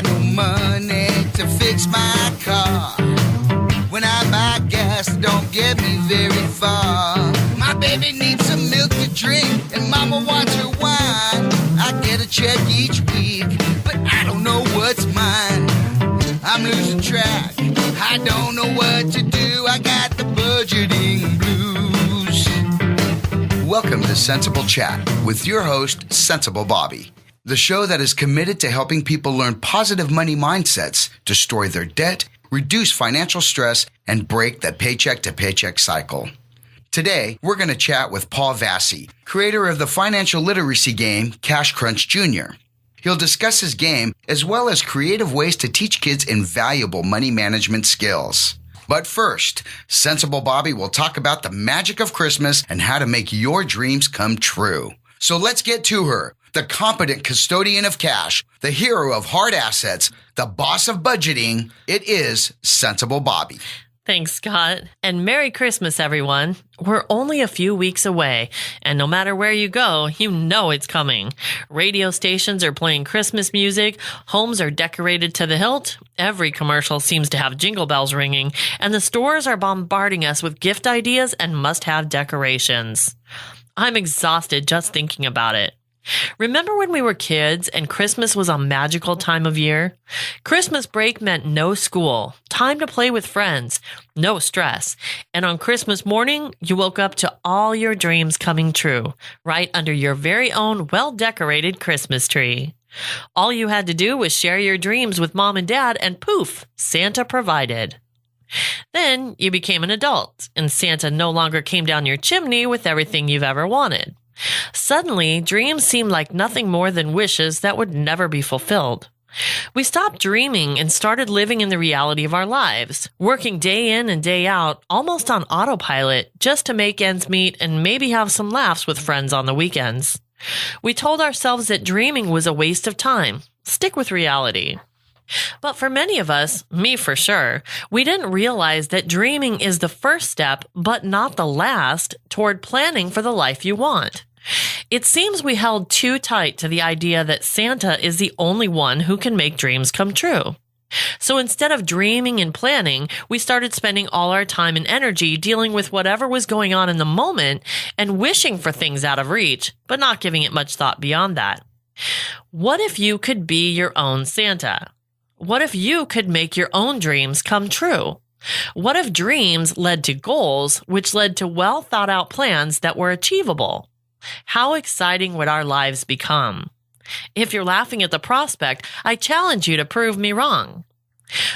got no money to fix my car. When I buy gas, don't get me very far. My baby needs some milk to drink, and mama wants her wine. I get a check each week, but I don't know what's mine. I'm losing track, I don't know what to do. I got the budgeting blues. Welcome to Sensible Chat with your host, Centsable Bobbi, the show that is committed to helping people learn positive money mindsets, destroy their debt, reduce financial stress, and break the paycheck-to-paycheck cycle. Today, we're going to chat with Paul Vasey, creator of the financial literacy game Cash Crunch Jr. He'll discuss his game as well as creative ways to teach kids invaluable money management skills. But first, Centsable Bobbi will talk about the magic of Christmas and how to make your dreams come true. So let's get to her, the competent custodian of cash, the hero of hard assets, the boss of budgeting. It is Centsable Bobbi. Thanks, Scott. And Merry Christmas, everyone. We're only a few weeks away, and no matter where you go, you know it's coming. Radio stations are playing Christmas music, homes are decorated to the hilt, every commercial seems to have jingle bells ringing, and the stores are bombarding us with gift ideas and must-have decorations. I'm exhausted just thinking about it. Remember when we were kids and Christmas was a magical time of year? Christmas break meant no school, time to play with friends, no stress. And on Christmas morning, you woke up to all your dreams coming true, right under your very own well-decorated Christmas tree. All you had to do was share your dreams with mom and dad, and poof, Santa provided. Then you became an adult, and Santa no longer came down your chimney with everything you've ever wanted. Suddenly, dreams seemed like nothing more than wishes that would never be fulfilled. We stopped dreaming and started living in the reality of our lives, working day in and day out, almost on autopilot, just to make ends meet and maybe have some laughs with friends on the weekends. We told ourselves that dreaming was a waste of time. Stick with reality. But for many of us, me for sure, we didn't realize that dreaming is the first step, but not the last, toward planning for the life you want. It seems we held too tight to the idea that Santa is the only one who can make dreams come true. So instead of dreaming and planning, we started spending all our time and energy dealing with whatever was going on in the moment and wishing for things out of reach, but not giving it much thought beyond that. What if you could be your own Santa? What if you could make your own dreams come true? What if dreams led to goals, which led to well-thought-out plans that were achievable? How exciting would our lives become? If you're laughing at the prospect, I challenge you to prove me wrong.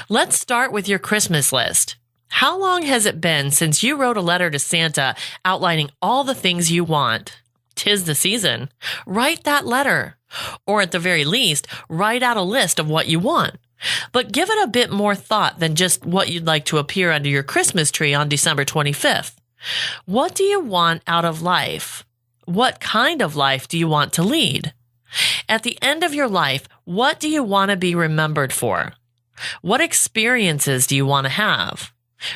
Let's start with your Christmas list. How long has it been since you wrote a letter to Santa outlining all the things you want? 'Tis the season. Write that letter. Or at the very least, write out a list of what you want. But give it a bit more thought than just what you'd like to appear under your Christmas tree on December 25th. What do you want out of life? What kind of life do you want to lead? At the end of your life, what do you want to be remembered for? What experiences do you want to have?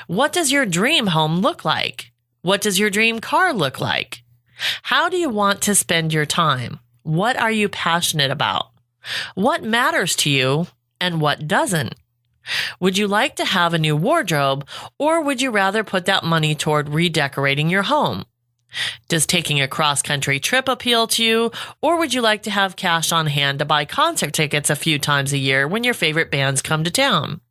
What does your dream home look like? What does your dream car look like? How do you want to spend your time? What are you passionate about? What matters to you and what doesn't? Would you like to have a new wardrobe, or would you rather put that money toward redecorating your home? Does taking a cross-country trip appeal to you, or would you like to have cash on hand to buy concert tickets a few times a year when your favorite bands come to town?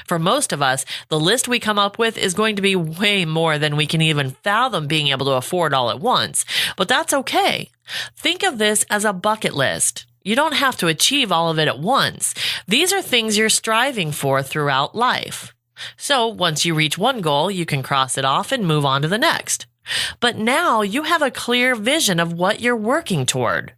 For most of us, the list we come up with is going to be way more than we can even fathom being able to afford all at once, but that's okay. Think of this as a bucket list. You don't have to achieve all of it at once. These are things you're striving for throughout life. So once you reach one goal, you can cross it off and move on to the next. But now you have a clear vision of what you're working toward.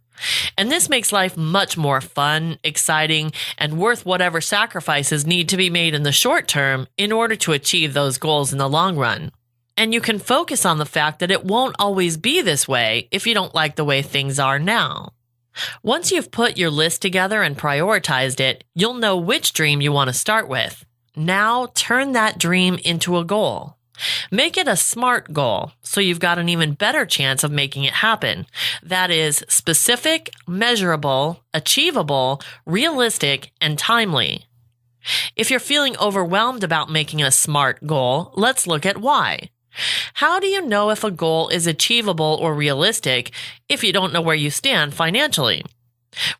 And this makes life much more fun, exciting, and worth whatever sacrifices need to be made in the short term in order to achieve those goals in the long run. And you can focus on the fact that it won't always be this way if you don't like the way things are now. Once you've put your list together and prioritized it, you'll know which dream you want to start with. Now turn that dream into a goal. Make it a SMART goal so you've got an even better chance of making it happen. That is specific, measurable, achievable, realistic, and timely. If you're feeling overwhelmed about making a SMART goal, let's look at why. How do you know if a goal is achievable or realistic if you don't know where you stand financially?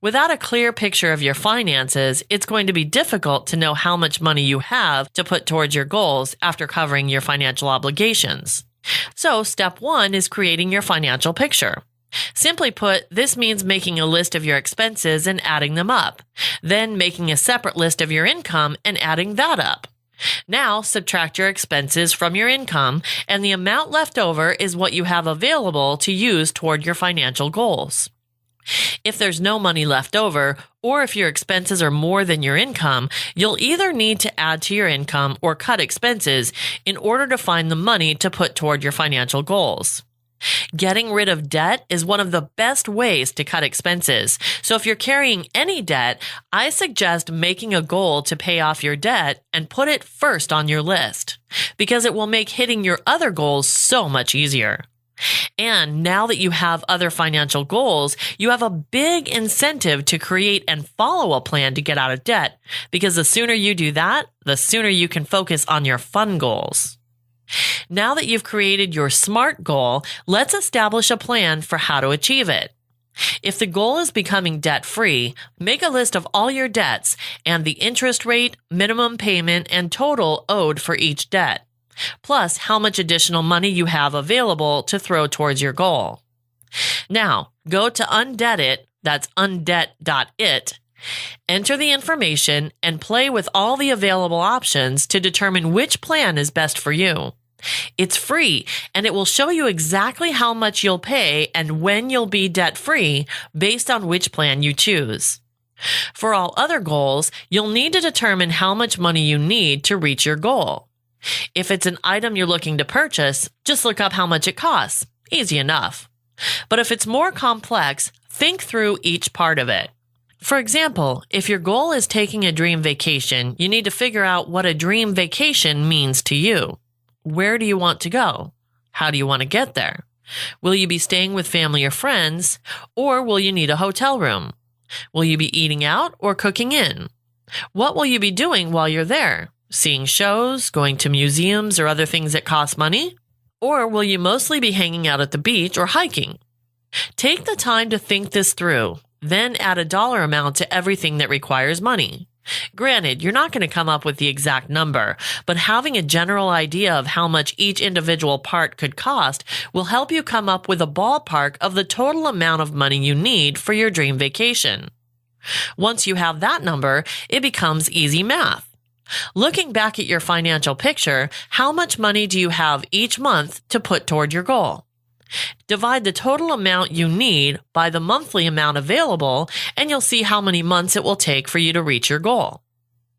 Without a clear picture of your finances, it's going to be difficult to know how much money you have to put towards your goals after covering your financial obligations. So, step 1 is creating your financial picture. Simply put, this means making a list of your expenses and adding them up, then making a separate list of your income and adding that up. Now, subtract your expenses from your income, and the amount left over is what you have available to use toward your financial goals. If there's no money left over, or if your expenses are more than your income, you'll either need to add to your income or cut expenses in order to find the money to put toward your financial goals. Getting rid of debt is one of the best ways to cut expenses. So if you're carrying any debt, I suggest making a goal to pay off your debt and put it first on your list, because it will make hitting your other goals so much easier. And now that you have other financial goals, you have a big incentive to create and follow a plan to get out of debt, because the sooner you do that, the sooner you can focus on your fun goals. Now that you've created your SMART goal, let's establish a plan for how to achieve it. If the goal is becoming debt-free, make a list of all your debts and the interest rate, minimum payment, and total owed for each debt, plus how much additional money you have available to throw towards your goal. Now, go to Undebt It, that's undebt.it, enter the information, and play with all the available options to determine which plan is best for you. It's free, and it will show you exactly how much you'll pay and when you'll be debt-free based on which plan you choose. For all other goals, you'll need to determine how much money you need to reach your goal. If it's an item you're looking to purchase, just look up how much it costs. Easy enough. But if it's more complex, think through each part of it. For example, if your goal is taking a dream vacation, you need to figure out what a dream vacation means to you. Where do you want to go? How do you want to get there? Will you be staying with family or friends, or will you need a hotel room? Will you be eating out or cooking in? What will you be doing while you're there? Seeing shows, going to museums, or other things that cost money? Or will you mostly be hanging out at the beach or hiking? Take the time to think this through, then add a dollar amount to everything that requires money. Granted, you're not going to come up with the exact number, but having a general idea of how much each individual part could cost will help you come up with a ballpark of the total amount of money you need for your dream vacation. Once you have that number, it becomes easy math. Looking back at your financial picture, how much money do you have each month to put toward your goal? Divide the total amount you need by the monthly amount available, and you'll see how many months it will take for you to reach your goal.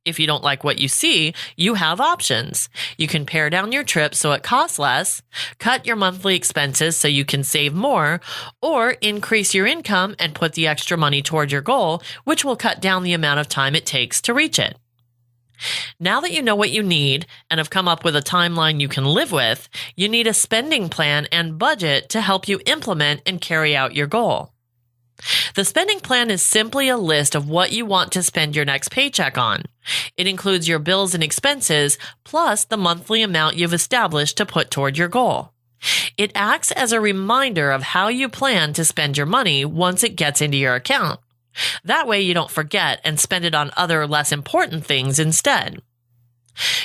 If you don't like what you see, you have options. You can pare down your trip so it costs less, cut your monthly expenses so you can save more, or increase your income and put the extra money toward your goal, which will cut down the amount of time it takes to reach it. Now that you know what you need and have come up with a timeline you can live with, you need a spending plan and budget to help you implement and carry out your goal. The spending plan is simply a list of what you want to spend your next paycheck on. It includes your bills and expenses, plus the monthly amount you've established to put toward your goal. It acts as a reminder of how you plan to spend your money once it gets into your account. That way you don't forget and spend it on other less important things instead.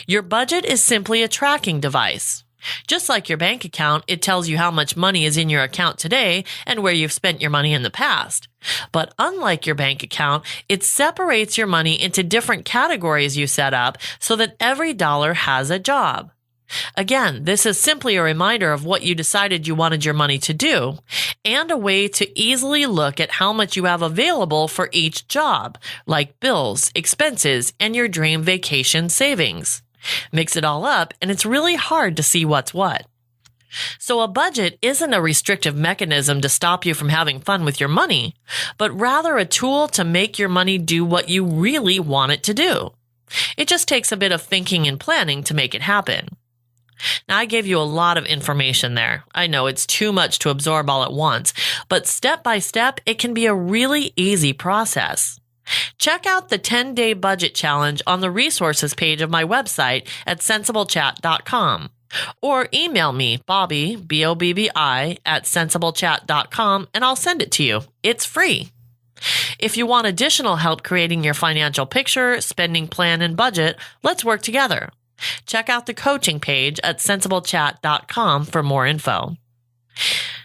Your budget is simply a tracking device. Just like your bank account, it tells you how much money is in your account today and where you've spent your money in the past. But unlike your bank account, it separates your money into different categories you set up so that every dollar has a job. Again, this is simply a reminder of what you decided you wanted your money to do, and a way to easily look at how much you have available for each job, like bills, expenses, and your dream vacation savings. Mix it all up, and it's really hard to see what's what. So a budget isn't a restrictive mechanism to stop you from having fun with your money, but rather a tool to make your money do what you really want it to do. It just takes a bit of thinking and planning to make it happen. Now, I gave you a lot of information there. I know it's too much to absorb all at once, but step by step, it can be a really easy process. Check out the 10-day budget challenge on the resources page of my website at sensablechat.com. Or email me, Bobbi, Bobbi, at sensablechat.com, and I'll send it to you. It's free. If you want additional help creating your financial picture, spending plan, and budget, let's work together. Check out the coaching page at sensablechat.com for more info.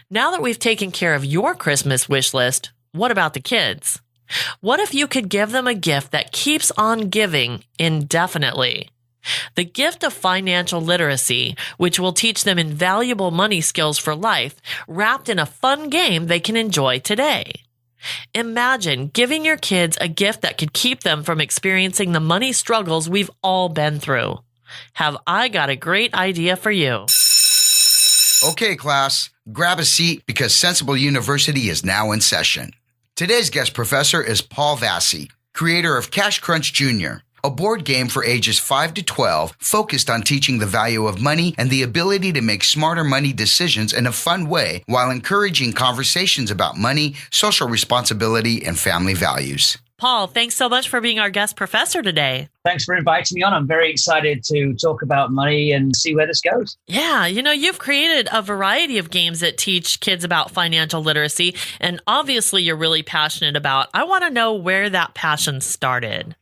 Now that we've taken care of your Christmas wish list, what about the kids? What if you could give them a gift that keeps on giving indefinitely? The gift of financial literacy, which will teach them invaluable money skills for life, wrapped in a fun game they can enjoy today. Imagine giving your kids a gift that could keep them from experiencing the money struggles we've all been through. Have I got a great idea for you? Okay, class, grab a seat because Centsable University is now in session. Today's guest professor is Paul Vasey, creator of Cash Crunch Jr., a board game for ages 5 to 12 focused on teaching the value of money and the ability to make smarter money decisions in a fun way while encouraging conversations about money, social responsibility, and family values. Paul, thanks so much for being our guest professor today. Thanks for inviting me on. I'm very excited to talk about money and see where this goes. Yeah, you've created a variety of games that teach kids about financial literacy, and obviously you're really passionate about. I want to know where that passion started.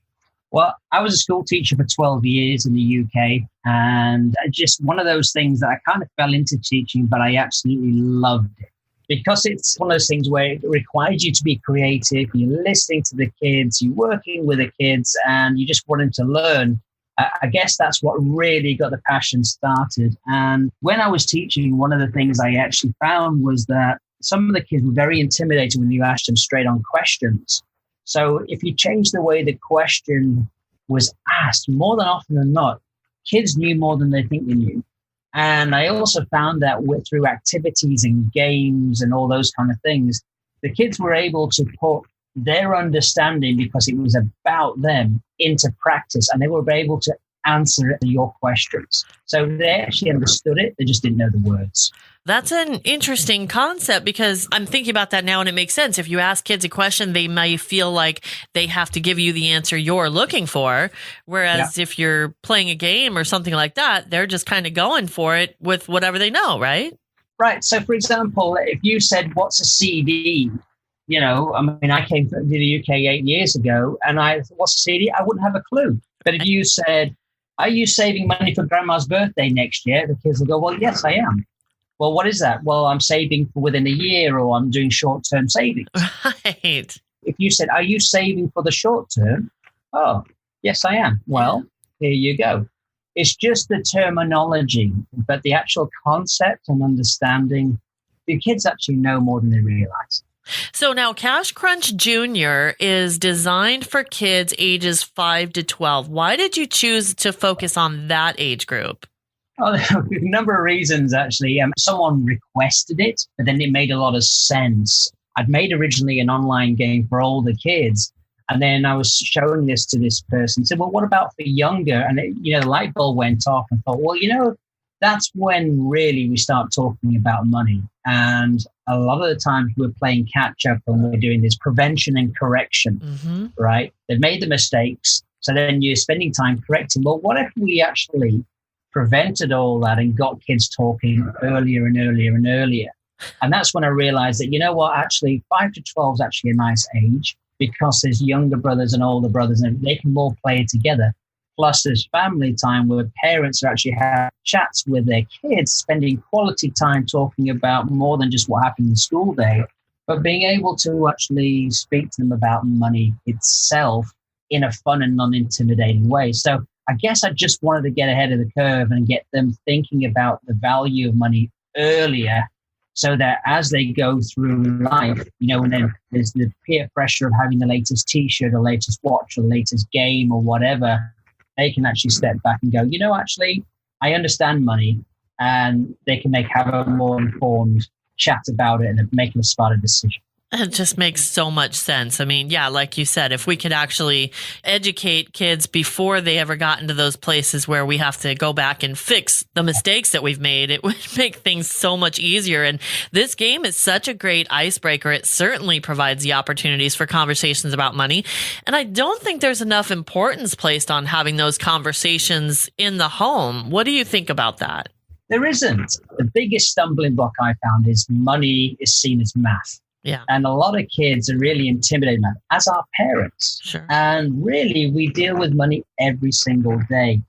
Well, I was a school teacher for 12 years in the UK, and just one of those things that I kind of fell into teaching, but I absolutely loved it. Because it's one of those things where it requires you to be creative, you're listening to the kids, you're working with the kids, and you just want them to learn. I guess that's what really got the passion started. And when I was teaching, one of the things I actually found was that some of the kids were very intimidated when you asked them straight on questions. So if you change the way the question was asked, more than often than not, kids knew more than they think they knew. And I also found that through activities and games and all those kind of things, the kids were able to put their understanding, because it was about them, into practice, and they were able to answer your questions. So they actually understood it, they just didn't know the words. That's an interesting concept, because I'm thinking about that now and it makes sense. If you ask kids a question, they may feel like they have to give you the answer you're looking for. Whereas if you're playing a game or something like that, they're just kind of going for it with whatever they know, right? Right. So, for example, if you said, what's a CD? I came to the UK 8 years ago, and what's a CD? I wouldn't have a clue. But if you said, are you saving money for grandma's birthday next year? The kids will go, well, yes, I am. Well, what is that? Well, I'm saving for within a year, or I'm doing short-term savings. Right. If you said, are you saving for the short term? Oh, yes, I am. Well, here you go. It's just the terminology, but the actual concept and understanding, the kids actually know more than they realize. So now Cash Crunch Jr. is designed for kids ages 5 to 12. Why did you choose to focus on that age group? Oh, a number of reasons, actually. Someone requested it, but then it made a lot of sense. I'd made originally an online game for older kids, and then I was showing this to this person. Said, well, what about for younger? And the light bulb went off, and thought, well, that's when really we start talking about money. And a lot of the times we're playing catch up and we're doing this prevention and correction, right? They've made the mistakes, so then you're spending time correcting. Well, what if we actually prevented all that and got kids talking earlier and earlier and earlier? And that's when I realized that, actually 5 to 12 is actually a nice age, because there's younger brothers and older brothers and they can all play together. Plus there's family time where parents are actually have chats with their kids, spending quality time talking about more than just what happened in the school day, but being able to actually speak to them about money itself in a fun and non-intimidating way. So I guess I just wanted to get ahead of the curve and get them thinking about the value of money earlier, so that as they go through life, and then there's the peer pressure of having the latest T-shirt, or latest watch, or latest game, or whatever, they can actually step back and go, actually, I understand money, and they can have a more informed chat about it and make a smarter decision. It just makes so much sense. I mean, yeah, like you said, if we could actually educate kids before they ever got into those places where we have to go back and fix the mistakes that we've made, it would make things so much easier. And this game is such a great icebreaker. It certainly provides the opportunities for conversations about money. And I don't think there's enough importance placed on having those conversations in the home. What do you think about that? There isn't. The biggest stumbling block I found is money is seen as math. Yeah. And a lot of kids are really intimidated by it, as are parents. Sure. And really, we deal with money every single day.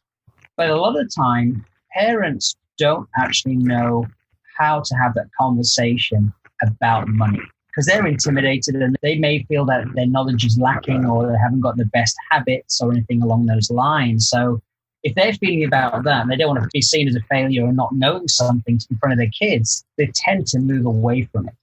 But a lot of the time, parents don't actually know how to have that conversation about money because they're intimidated and they may feel that their knowledge is lacking or they haven't got the best habits or anything along those lines. So if they're feeling about that and they don't want to be seen as a failure or not knowing something in front of their kids, they tend to move away from it.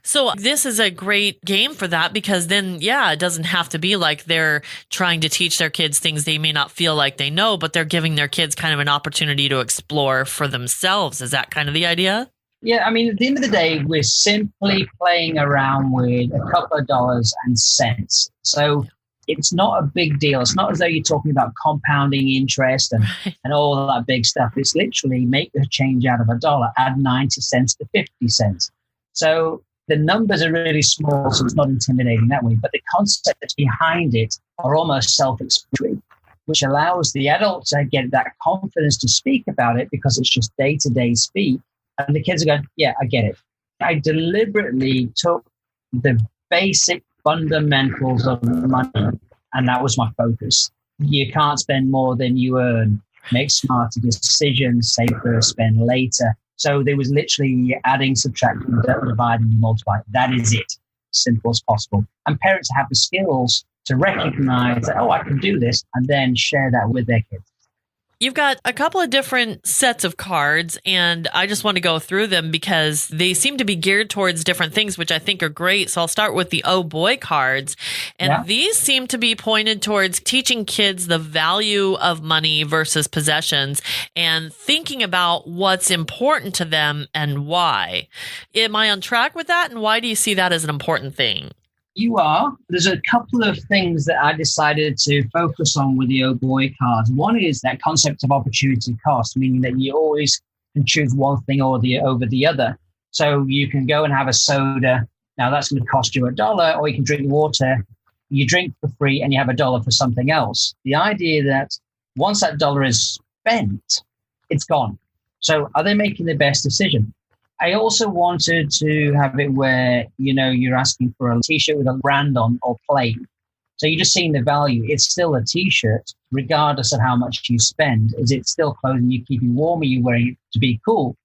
So this is a great game for that because then, yeah, it doesn't have to be like they're trying to teach their kids things they may not feel like they know, but they're giving their kids kind of an opportunity to explore for themselves. Is that kind of the idea? Yeah, I mean, at the end of the day, we're simply playing around with a couple of dollars and cents. So it's not a big deal. It's not as though you're talking about compounding interest and all that big stuff. It's literally make the change out of $1, add 90 cents to 50 cents. So the numbers are really small, so it's not intimidating that way. But the concepts behind it are almost self-explanatory, which allows the adult to get that confidence to speak about it because it's just day-to-day speak. And the kids are going, yeah, I get it. I deliberately took the basic fundamentals of money, and that was my focus. You can't spend more than you earn. Make smarter decisions, save first, spend later. So there was literally adding, subtracting, dividing, and multiplying. That is it. Simple as possible. And parents have the skills to recognize that, oh, I can do this, and then share that with their kids. You've got a couple of different sets of cards, and I just want to go through them because they seem to be geared towards different things, which I think are great. So I'll start with the Oh Boy cards. And these seem to be pointed towards teaching kids the value of money versus possessions and thinking about what's important to them and why. Am I on track with that? And why do you see that as an important thing? You are. There's a couple of things that I decided to focus on with the Oh Boy cards. One is that concept of opportunity cost, meaning that you always can choose one thing over the other. So you can go and have a soda. Now that's going to cost you $1, or you can drink water. You drink for free and you have $1 for something else. The idea that once that dollar is spent, it's gone. So are they making the best decision? I also wanted to have it where, you're asking for a T-shirt with a brand on or plain. So you're just seeing the value. It's still a T-shirt, regardless of how much you spend. Is it still clothing you keep you warm? Are you wearing it to be cool?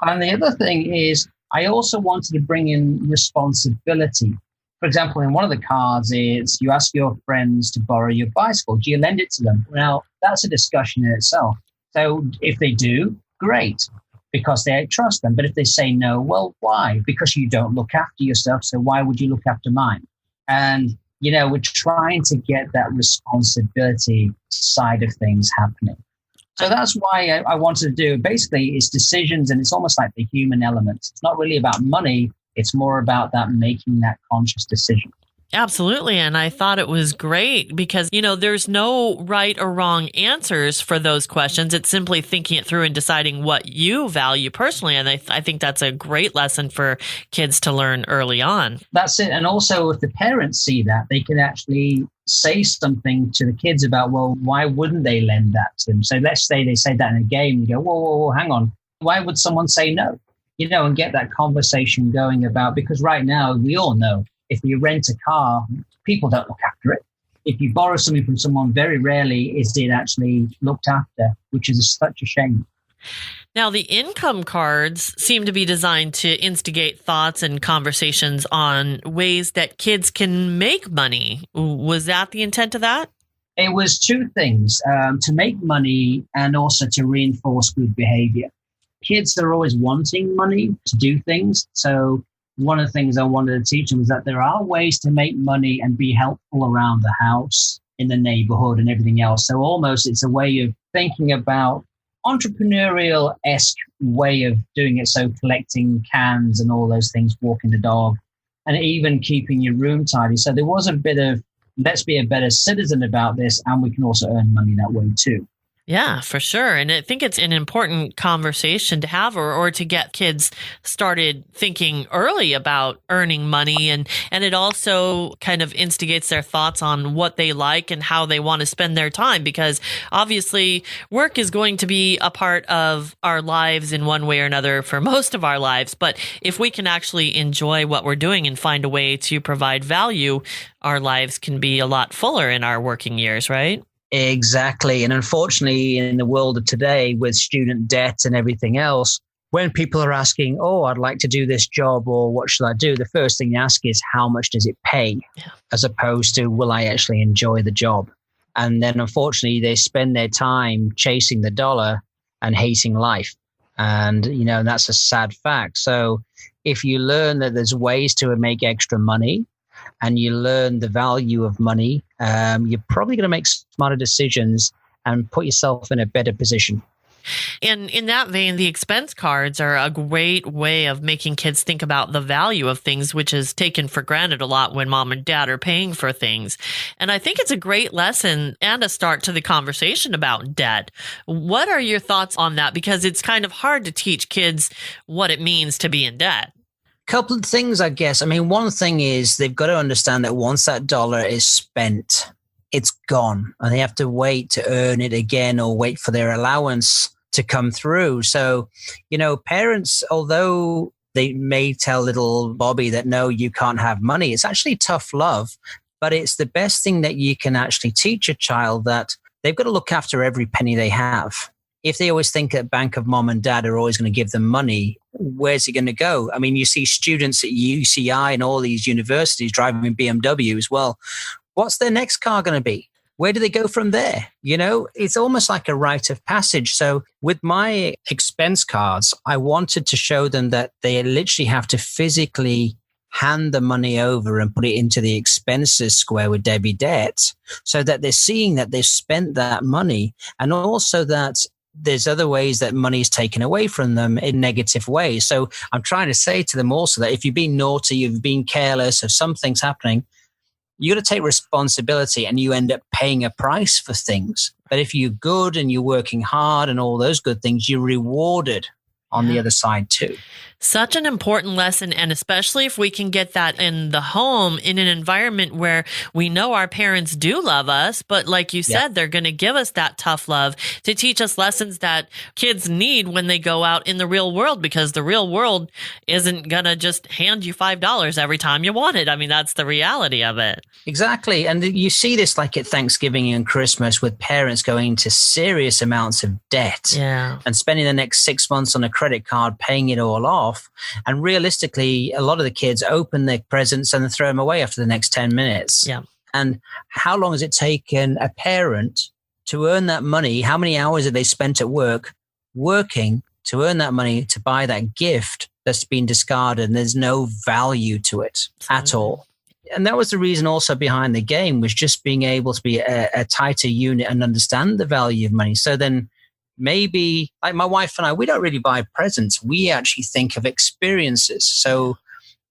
And the other thing is, I also wanted to bring in responsibility. For example, in one of the cards is you ask your friends to borrow your bicycle. Do you lend it to them? Well, that's a discussion in itself. So if they do, great, because they trust them. But if they say no, well, why? Because you don't look after yourself. So why would you look after mine? And, we're trying to get that responsibility side of things happening. So that's why I wanted to do, basically, it's decisions, and it's almost like the human element. It's not really about money. It's more about that making that conscious decision. Absolutely. And I thought it was great because, there's no right or wrong answers for those questions. It's simply thinking it through and deciding what you value personally. And I think that's a great lesson for kids to learn early on. That's it. And also, if the parents see that, they can actually say something to the kids about, well, why wouldn't they lend that to them? So let's say they say that in a game, you go, whoa, hang on. Why would someone say no? And get that conversation going about, because right now we all know, if you rent a car, people don't look after it. If you borrow something from someone, very rarely is it actually looked after, which is such a shame. Now, the income cards seem to be designed to instigate thoughts and conversations on ways that kids can make money. Was that the intent of that? It was two things, to make money and also to reinforce good behavior. Kids are always wanting money to do things. So one of the things I wanted to teach them is that there are ways to make money and be helpful around the house, in the neighborhood and everything else. So almost it's a way of thinking about entrepreneurial-esque way of doing it. So collecting cans and all those things, walking the dog. and even keeping your room tidy. So there was a bit of, let's be a better citizen about this, and we can also earn money that way too. Yeah, for sure. And I think it's an important conversation to have or to get kids started thinking early about earning money. And it also kind of instigates their thoughts on what they like and how they want to spend their time, because obviously work is going to be a part of our lives in one way or another for most of our lives. But if we can actually enjoy what we're doing and find a way to provide value, our lives can be a lot fuller in our working years, right? Exactly. And unfortunately, in the world of today, with student debt and everything else, when people are asking, oh, I'd like to do this job, or what should I do? The first thing you ask is, how much does it pay? Yeah. As opposed to, will I actually enjoy the job? And then unfortunately, they spend their time chasing the dollar and hating life. And, that's a sad fact. So if you learn that there's ways to make extra money, and you learn the value of money, you're probably going to make smarter decisions and put yourself in a better position. And in that vein, the expense cards are a great way of making kids think about the value of things, which is taken for granted a lot when mom and dad are paying for things. And I think it's a great lesson and a start to the conversation about debt. What are your thoughts on that? Because it's kind of hard to teach kids what it means to be in debt. Couple of things, I guess. I mean, one thing is they've got to understand that once that dollar is spent, it's gone, and they have to wait to earn it again or wait for their allowance to come through. So, parents, although they may tell little Bobby that, no, you can't have money, it's actually tough love, but it's the best thing that you can actually teach a child, that they've got to look after every penny they have. If they always think that bank of mom and dad are always going to give them money, where's it going to go? I mean, you see students at UCI and all these universities driving BMWs. Well, what's their next car going to be? Where do they go from there? It's almost like a rite of passage. So with my expense cards, I wanted to show them that they literally have to physically hand the money over and put it into the expenses square with Debbie Debt, so that they're seeing that they've spent that money, and also that there's other ways that money is taken away from them in negative ways. So I'm trying to say to them also that if you've been naughty, you've been careless, if something's happening, you got to take responsibility, and you end up paying a price for things. But if you're good and you're working hard and all those good things, you're rewarded on the other side too. Such an important lesson, and especially if we can get that in the home, in an environment where we know our parents do love us, but like you said, they're going to give us that tough love to teach us lessons that kids need when they go out in the real world, because the real world isn't going to just hand you $5 every time you want it. I mean, that's the reality of it. Exactly. And you see this like at Thanksgiving and Christmas, with parents going to serious amounts of debt and spending the next 6 months on a credit card, paying it all off. And realistically, a lot of the kids open their presents and throw them away after the next 10 minutes. Yeah. And how long has it taken a parent to earn that money? How many hours have they spent at work working to earn that money to buy that gift that's been discarded, and there's no value to it at all? And that was the reason also behind the game, was just being able to be a tighter unit and understand the value of money. So then maybe, like my wife and I, we don't really buy presents. We actually think of experiences. So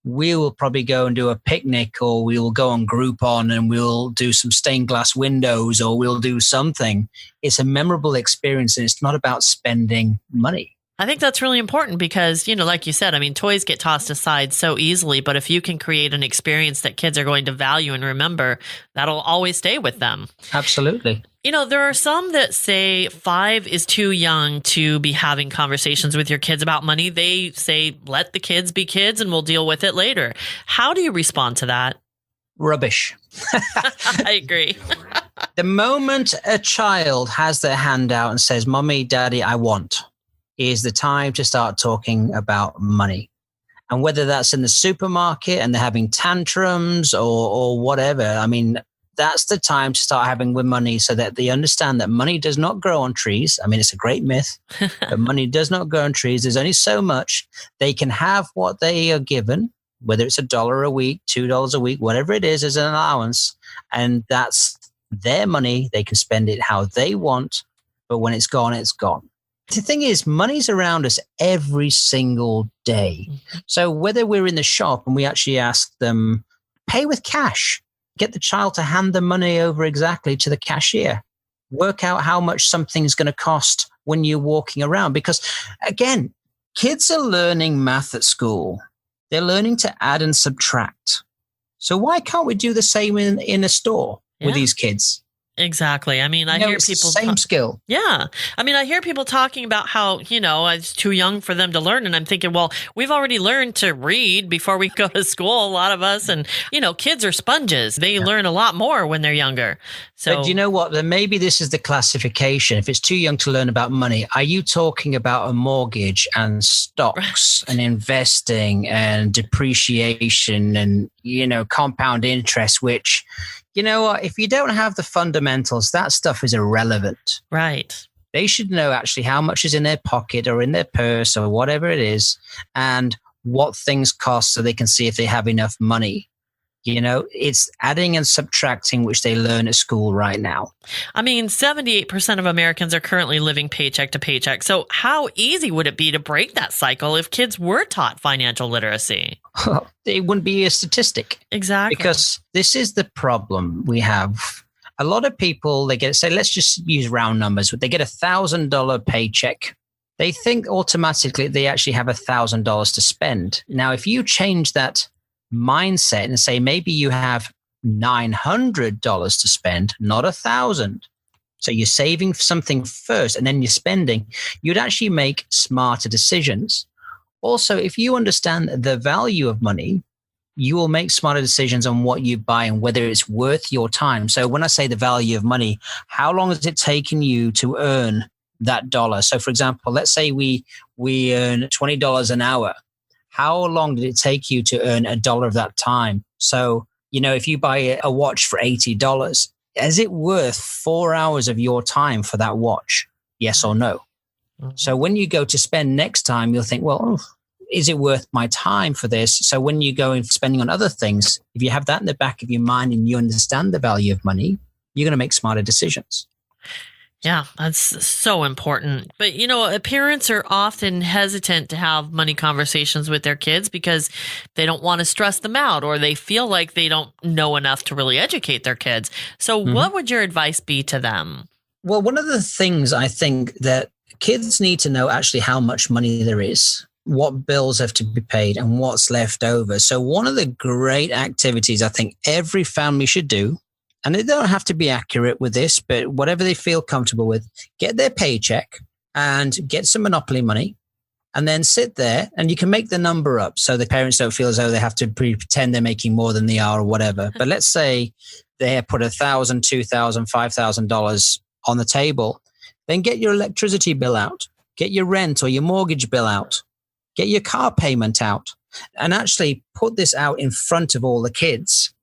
we will probably go and do a picnic, or we will go on Groupon and we'll do some stained glass windows, or we'll do something. It's a memorable experience, and it's not about spending money. I think that's really important because, like you said, I mean, toys get tossed aside so easily, but if you can create an experience that kids are going to value and remember, that'll always stay with them. Absolutely. There are some that say 5 is too young to be having conversations with your kids about money. They say, let the kids be kids and we'll deal with it later. How do you respond to that? Rubbish. I agree. The moment a child has their hand out and says, Mommy, Daddy, I want, is the time to start talking about money. And whether that's in the supermarket and they're having tantrums or whatever, I mean, that's the time to start having with money, so that they understand that money does not grow on trees. I mean, it's a great myth, but money does not grow on trees. There's only so much. They can have what they are given, whether it's $1 a week, $2 a week, whatever it is, as an allowance. And that's their money. They can spend it how they want, but when it's gone, it's gone. The thing is, money's around us every single day. So whether we're in the shop and we actually ask them, pay with cash, get the child to hand the money over exactly to the cashier, work out how much something's going to cost when you're walking around. Because again, kids are learning math at school. They're learning to add and subtract. So why can't we do the same in a store with these kids? Exactly. I mean, I hear people same skill. Yeah. I mean, I hear people talking about how, it's too young for them to learn. And I'm thinking, well, we've already learned to read before we go to school, a lot of us. And, kids are sponges. They learn a lot more when they're younger. So, but you know what? Then maybe this is the classification. If it's too young to learn about money, are you talking about a mortgage and stocks and investing and depreciation and, compound interest, which, you know what? If you don't have the fundamentals, that stuff is irrelevant. Right. They should know actually how much is in their pocket or in their purse or whatever it is and what things cost so they can see if they have enough money. It's adding and subtracting, which they learn at school right now. I mean, 78% of Americans are currently living paycheck to paycheck. So how easy would it be to break that cycle if kids were taught financial literacy? It wouldn't be a statistic. Exactly. Because this is the problem we have. A lot of people, let's just use round numbers. They get $1,000 paycheck. They think automatically they actually have $1,000 to spend. Now, if you change that mindset and say maybe you have $900 to spend, not $1,000. So you're saving something first and then you're spending, you'd actually make smarter decisions. Also, if you understand the value of money, you will make smarter decisions on what you buy and whether it's worth your time. So when I say the value of money, how long has it taken you to earn that dollar? So for example, let's say we earn $20 an hour. How long did it take you to earn $1 of that time? So, if you buy a watch for $80, is it worth 4 hours of your time for that watch? Yes or no? Mm-hmm. So when you go to spend next time, you'll think, well, is it worth my time for this? So when you go and spending on other things, if you have that in the back of your mind and you understand the value of money, you're going to make smarter decisions. Yeah, that's so important. But, parents are often hesitant to have money conversations with their kids because they don't want to stress them out or they feel like they don't know enough to really educate their kids. So what would your advice be to them? Well, one of the things I think that kids need to know actually how much money there is, what bills have to be paid and what's left over. So one of the great activities I think every family should do, and they don't have to be accurate with this, but whatever they feel comfortable with, get their paycheck and get some Monopoly money and then sit there and you can make the number up so the parents don't feel as though they have to pretend they're making more than they are or whatever. But let's say they put $1,000, $2,000, $5,000 on the table. Then get your electricity bill out, get your rent or your mortgage bill out, get your car payment out, and actually put this out in front of all the kids.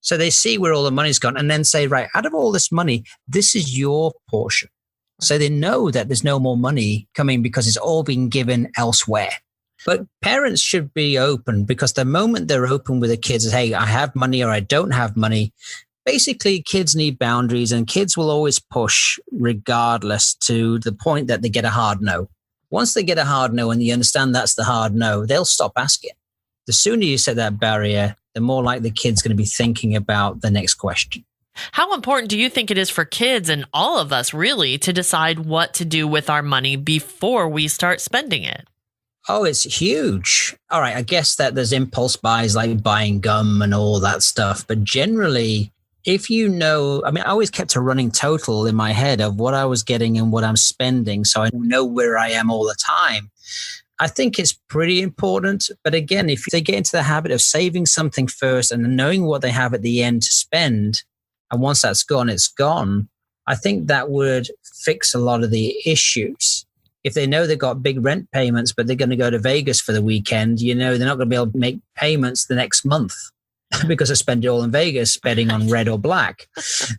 So they see where all the money's gone and then say, right, out of all this money, this is your portion. So they know that there's no more money coming because it's all been given elsewhere. But parents should be open because the moment they're open with the kids is, hey, I have money or I don't have money. Basically, kids need boundaries and kids will always push regardless to the point that they get a hard no. Once they get a hard no and you understand that's the hard no, they'll stop asking. The sooner you set that barrier, the more likely the kid's going to be thinking about the next question. How important do you think it is for kids and all of us really to decide what to do with our money before we start spending it? Oh, it's huge. All right, I guess that there's impulse buys like buying gum and all that stuff. But generally, if you know, I always kept a running total in my head of what I was getting and what I'm spending. So I know where I am all the time. I think it's pretty important. But again, if they get into the habit of saving something first and knowing what they have at the end to spend, and once that's gone, it's gone, I think that would fix a lot of the issues. If they know they've got big rent payments, but they're going to go to Vegas for the weekend, they're not going to be able to make payments the next month because they spend it all in Vegas betting on red or black.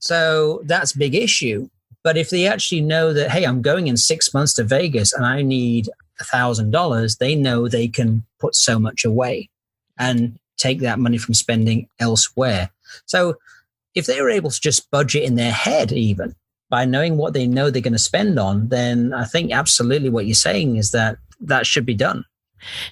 So that's a big issue. But if they actually know that, hey, I'm going in 6 months to Vegas and I need $1,000, they know they can put so much away and take that money from spending elsewhere. So if they were able to just budget in their head even, by knowing what they know they're going to spend on, then I think absolutely what you're saying is that should be done.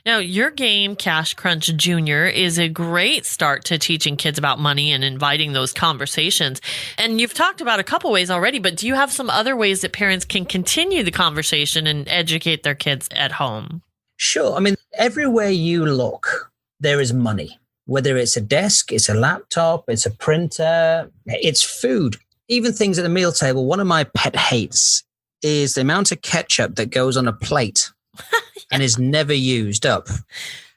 Now, your game, Cash Crunch Junior, is a great start to teaching kids about money and inviting those conversations. And you've talked about a couple ways already, but do you have some other ways that parents can continue the conversation and educate their kids at home? Sure. I mean, everywhere you look, there is money. Whether it's a desk, it's a laptop, it's a printer, it's food, even things at the meal table. One of my pet hates is the amount of ketchup that goes on a plate and is never used up.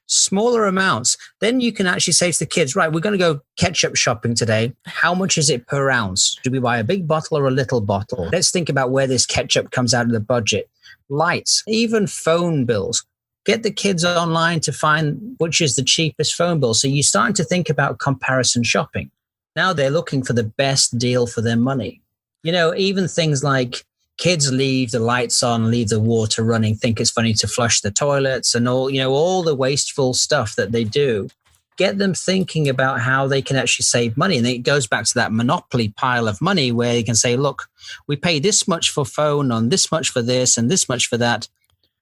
Smaller amounts. Then you can actually say to the kids, right, we're going to go ketchup shopping today. How much is it per ounce? Do we buy a big bottle or a little bottle? Let's think about where this ketchup comes out of the budget. Lights, even phone bills. Get the kids online to find which is the cheapest phone bill. So you're starting to think about comparison shopping. Now they're looking for the best deal for their money. You know, even things like kids leave the lights on, leave the water running, think it's funny to flush the toilets and all, you know, all the wasteful stuff that they do. Get them thinking about how they can actually save money. And it goes back to that monopoly pile of money where you can say, look, we pay this much for phone, on this much for this and this much for that.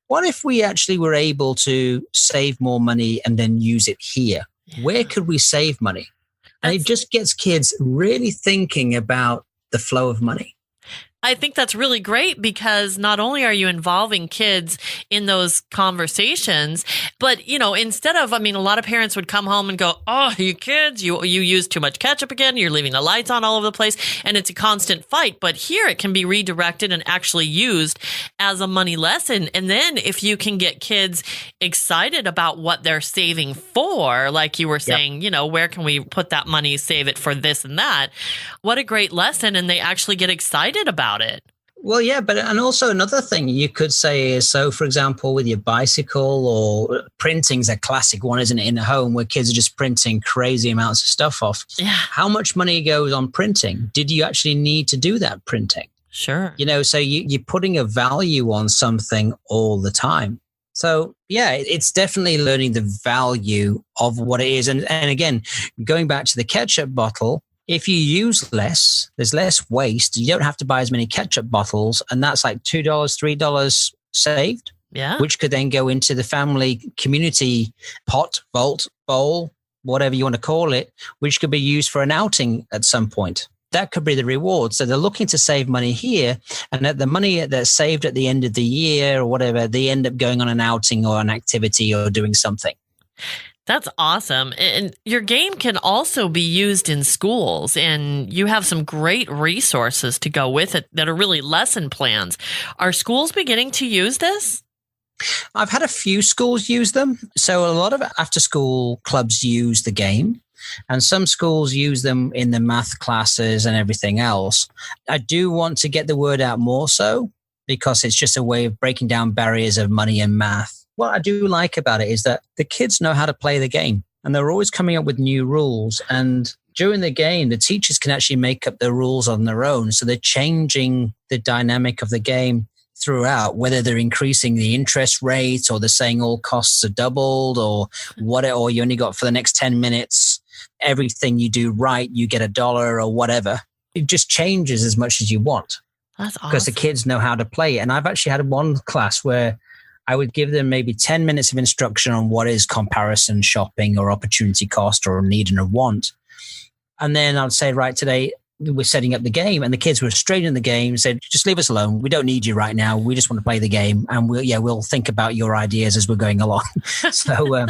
What if we actually were able to save more money and then use it here? Yeah. Where could we save money? And it just gets kids really thinking about the flow of money. I think that's really great because not only are you involving kids in those conversations, but, you know, instead of, I mean, a lot of parents would come home and go, oh, you kids, you use too much ketchup again. You're leaving the lights on all over the place. And it's a constant fight. But here it can be redirected and actually used as a money lesson. And then if you can get kids excited about what they're saving for, like you were saying, you know, where can we put that money, save it for this and that? What a great lesson. And they actually get excited about it. Well, yeah, and also another thing you could say is, so for example, with your bicycle, or printing's a classic one, isn't it, in the home where kids are just printing crazy amounts of stuff off. Yeah. How much money goes on printing? Did you actually need to do that printing? Sure. You know, so you're putting a value on something all the time. So, yeah, it's definitely learning the value of what it is. And again, going back to the ketchup bottle, if you use less, there's less waste. You don't have to buy as many ketchup bottles. And that's like $2, $3 saved, which could then go into the family community pot, vault, bowl, whatever you want to call it, which could be used for an outing at some point. That could be the reward. So they're looking to save money here, and that the money that's saved at the end of the year or whatever, they end up going on an outing or an activity or doing something. That's awesome. And your game can also be used in schools, and you have some great resources to go with it that are really lesson plans. Are schools beginning to use this? I've had a few schools use them. So a lot of after-school clubs use the game, and some schools use them in the math classes and everything else. I do want to get the word out more so, because it's just a way of breaking down barriers of money and math. What I do like about it is that the kids know how to play the game, and they're always coming up with new rules. And during the game, the teachers can actually make up the rules on their own. So they're changing the dynamic of the game throughout, whether they're increasing the interest rate, or they're saying all costs are doubled, or what, or you only got for the next 10 minutes, everything you do right, you get $1 or whatever. It just changes as much as you want. That's awesome. Because the kids know how to play. And I've actually had one class where I would give them maybe 10 minutes of instruction on what is comparison shopping or opportunity cost or a need and a want. And then I'd say, right, today we're setting up the game, and the kids were straight in the game and said, just leave us alone. We don't need you right now. We just want to play the game. And we'll think about your ideas as we're going along. So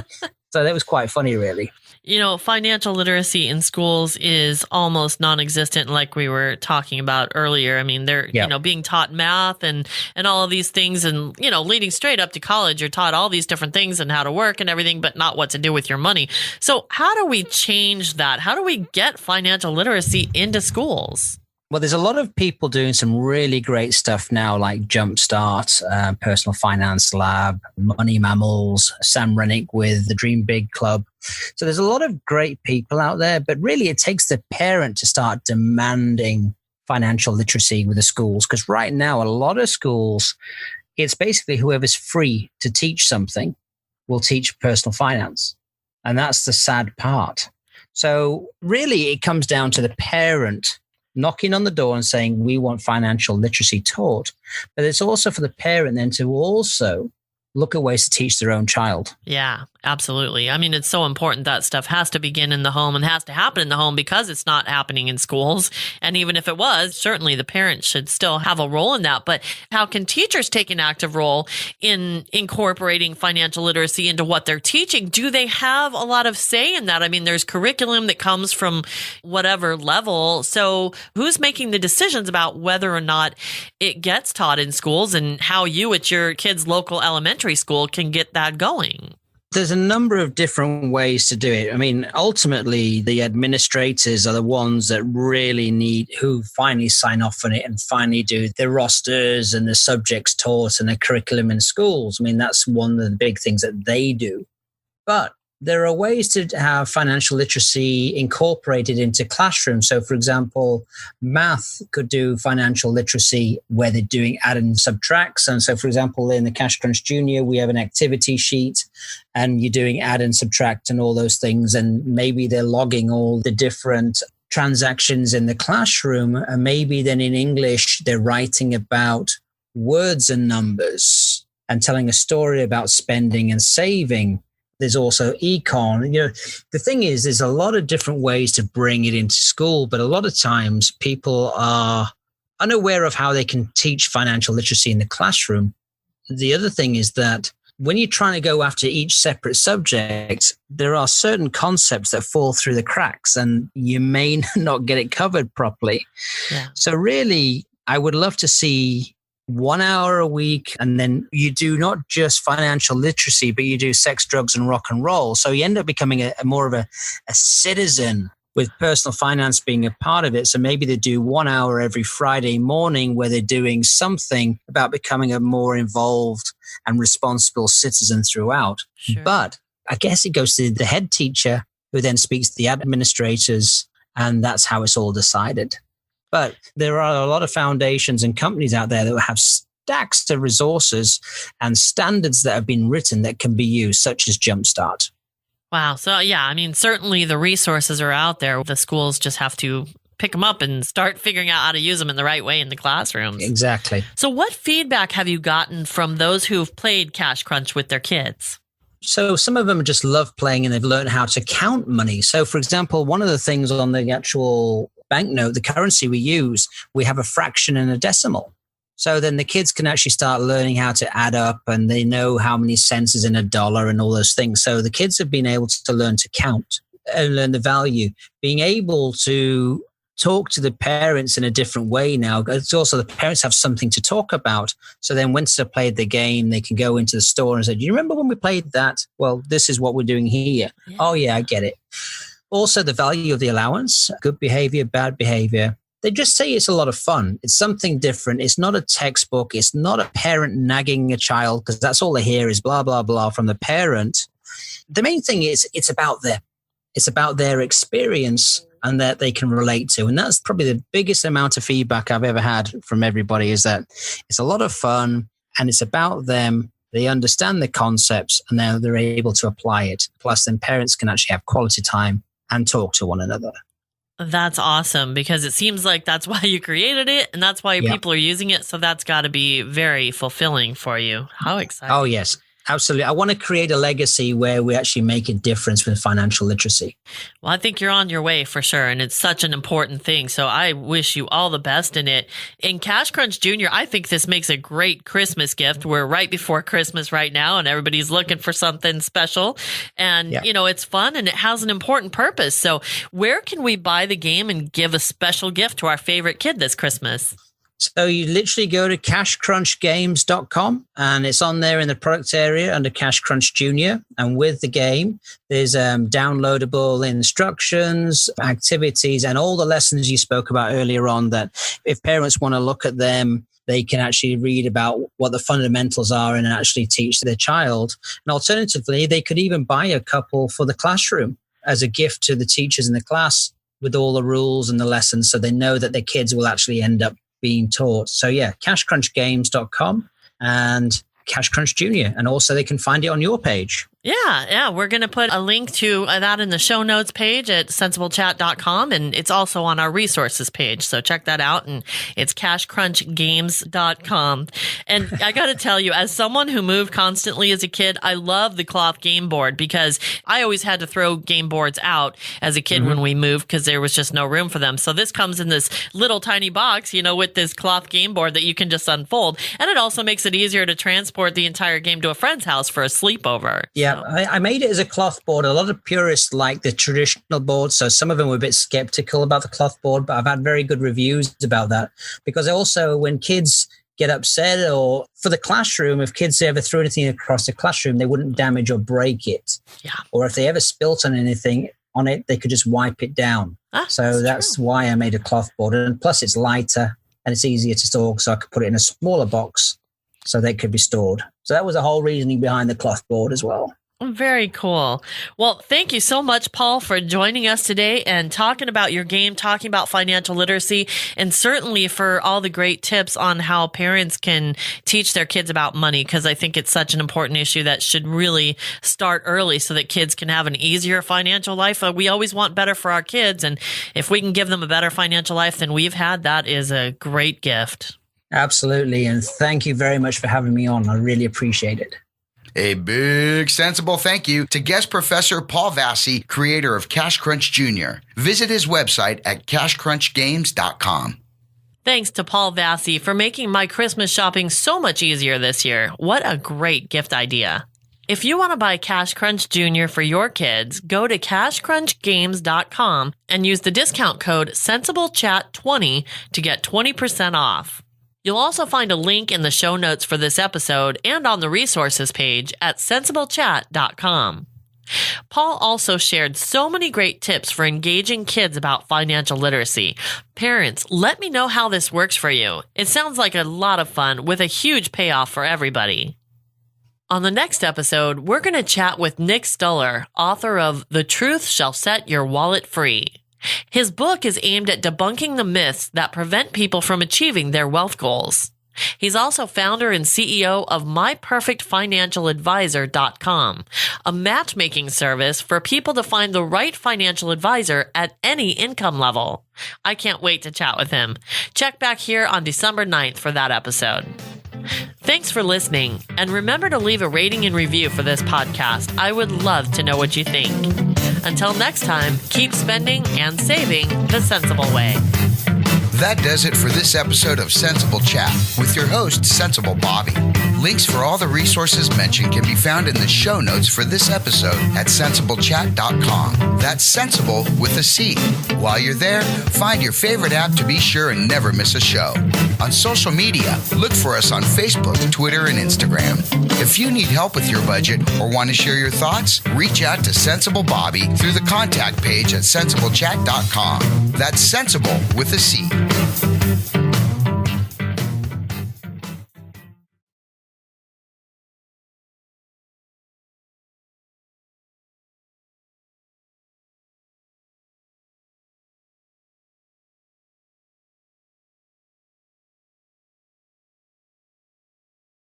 that was quite funny, really. You know, financial literacy in schools is almost non-existent, like we were talking about earlier. I mean, they're, you know, being taught math and all of these things, and, you know, leading straight up to college, you're taught all these different things and how to work and everything, but not what to do with your money. So how do we change that? How do we get financial literacy into schools? Well, there's a lot of people doing some really great stuff now, like Jumpstart, Personal Finance Lab, Money Mammals, Sam Rennick with the Dream Big Club. So there's a lot of great people out there, but really it takes the parent to start demanding financial literacy with the schools. Because right now, a lot of schools, it's basically whoever's free to teach something will teach personal finance. And that's the sad part. So really it comes down to the parent knocking on the door and saying, we want financial literacy taught. But it's also for the parent then to also look at ways to teach their own child. Yeah, absolutely. I mean, it's so important that stuff has to begin in the home and has to happen in the home because it's not happening in schools. And even if it was, certainly the parents should still have a role in that. But how can teachers take an active role in incorporating financial literacy into what they're teaching? Do they have a lot of say in that? I mean, there's curriculum that comes from whatever level. So who's making the decisions about whether or not it gets taught in schools and how you at your kid's local elementary school can get that going? There's a number of different ways to do it. I mean, ultimately, the administrators are the ones that really who finally sign off on it and finally do the rosters and the subjects taught and the curriculum in schools. I mean, that's one of the big things that they do. But there are ways to have financial literacy incorporated into classrooms. So, for example, math could do financial literacy where they're doing add and subtracts. And so, for example, in the Cash Crunch Junior, we have an activity sheet and you're doing add and subtract and all those things. And maybe they're logging all the different transactions in the classroom. And maybe then in English, they're writing about words and numbers and telling a story about spending and saving. There's also econ. You know, the thing is, there's a lot of different ways to bring it into school, but a lot of times people are unaware of how they can teach financial literacy in the classroom. The other thing is that when you're trying to go after each separate subject, there are certain concepts that fall through the cracks and you may not get it covered properly. Yeah. So really, I would love to see 1 hour a week, and then you do not just financial literacy, but you do sex, drugs, and rock and roll. So you end up becoming a more of a citizen with personal finance being a part of it. So maybe they do 1 hour every Friday morning where they're doing something about becoming a more involved and responsible citizen throughout. Sure. But I guess it goes to the head teacher who then speaks to the administrators, and that's how it's all decided. But there are a lot of foundations and companies out there that have stacks of resources and standards that have been written that can be used, such as Jumpstart. Wow. So, yeah, I mean, certainly the resources are out there. The schools just have to pick them up and start figuring out how to use them in the right way in the classrooms. Exactly. So what feedback have you gotten from those who've played Cash Crunch with their kids? So some of them just love playing and they've learned how to count money. So, for example, one of the things on the actual banknote, the currency we use, we have a fraction and a decimal. So then the kids can actually start learning how to add up and they know how many cents is in a dollar and all those things. So the kids have been able to learn to count and learn the value, being able to talk to the parents in a different way now. It's also the parents have something to talk about. So then once they've played the game, they can go into the store and say, do you remember when we played that? Well, this is what we're doing here. Yeah. Oh, yeah, I get it. Also, the value of the allowance, good behavior, bad behavior. They just say it's a lot of fun. It's something different. It's not a textbook. It's not a parent nagging a child because that's all they hear is blah, blah, blah from the parent. The main thing is it's about them. It's about their experience and that they can relate to. And that's probably the biggest amount of feedback I've ever had from everybody is that it's a lot of fun and it's about them. They understand the concepts and now they're able to apply it. Plus, then parents can actually have quality time and talk to one another. That's awesome because it seems like that's why you created it and that's why people are using it. So that's got to be very fulfilling for you. How exciting. Oh, yes. Absolutely. I want to create a legacy where we actually make a difference with financial literacy. Well, I think you're on your way for sure. And it's such an important thing. So I wish you all the best in it. In Cash Crunch Junior, I think this makes a great Christmas gift. We're right before Christmas right now and everybody's looking for something special. And, you know, it's fun and it has an important purpose. So where can we buy the game and give a special gift to our favorite kid this Christmas? So you literally go to cashcrunchgames.com and it's on there in the product area under Cash Crunch Junior. And with the game, there's downloadable instructions, activities, and all the lessons you spoke about earlier on that if parents want to look at them, they can actually read about what the fundamentals are and actually teach their child. And alternatively, they could even buy a couple for the classroom as a gift to the teachers in the class with all the rules and the lessons so they know that their kids will actually end up being taught. So yeah, cashcrunchgames.com and Cash Crunch Junior. And also they can find it on your page. Yeah. We're going to put a link to that in the show notes page at sensible.chat.com. And it's also on our resources page. So check that out. And it's cashcrunchgames.com. And I got to tell you, as someone who moved constantly as a kid, I love the cloth game board because I always had to throw game boards out as a kid when we moved because there was just no room for them. So this comes in this little tiny box, with this cloth game board that you can just unfold. And it also makes it easier to transport the entire game to a friend's house for a sleepover. Yeah. I made it as a cloth board. A lot of purists like the traditional board, so some of them were a bit skeptical about the cloth board, but I've had very good reviews about that because also when kids get upset or for the classroom, if kids ever threw anything across the classroom, they wouldn't damage or break it. Yeah. Or if they ever spilt on anything on it, they could just wipe it down. So that's why I made a cloth board. And plus it's lighter and it's easier to store, so I could put it in a smaller box so they could be stored. So that was the whole reasoning behind the cloth board as well. Very cool. Well, thank you so much, Paul, for joining us today and talking about your game, talking about financial literacy, and certainly for all the great tips on how parents can teach their kids about money, because I think it's such an important issue that should really start early so that kids can have an easier financial life. We always want better for our kids, and if we can give them a better financial life than we've had, that is a great gift. Absolutely, and thank you very much for having me on. I really appreciate it. A big sensible thank you to guest professor Paul Vasey, creator of Cash Crunch Jr. Visit his website at cashcrunchgames.com. Thanks to Paul Vasey for making my Christmas shopping so much easier this year. What a great gift idea. If you want to buy Cash Crunch Jr. for your kids, go to cashcrunchgames.com and use the discount code SensibleChat20 to get 20% off. You'll also find a link in the show notes for this episode and on the resources page at sensible.chat.com. Paul also shared so many great tips for engaging kids about financial literacy. Parents, let me know how this works for you. It sounds like a lot of fun with a huge payoff for everybody. On the next episode, we're going to chat with Nick Stuller, author of The Truth Shall Set Your Wallet Free. His book is aimed at debunking the myths that prevent people from achieving their wealth goals. He's also founder and CEO of MyPerfectFinancialAdvisor.com, a matchmaking service for people to find the right financial advisor at any income level. I can't wait to chat with him. Check back here on December 9th for that episode. Thanks for listening, and remember to leave a rating and review for this podcast. I would love to know what you think. Until next time, keep spending and saving the sensible way. That does it for this episode of Sensible Chat with your host, Centsable Bobbi. Links for all the resources mentioned can be found in the show notes for this episode at sensiblechat.com. That's sensible with a C. While you're there, find your favorite app to be sure and never miss a show. On social media, look for us on Facebook, Twitter, and Instagram. If you need help with your budget or want to share your thoughts, reach out to Sensible Bobbi through the contact page at sensiblechat.com. That's sensible with a C.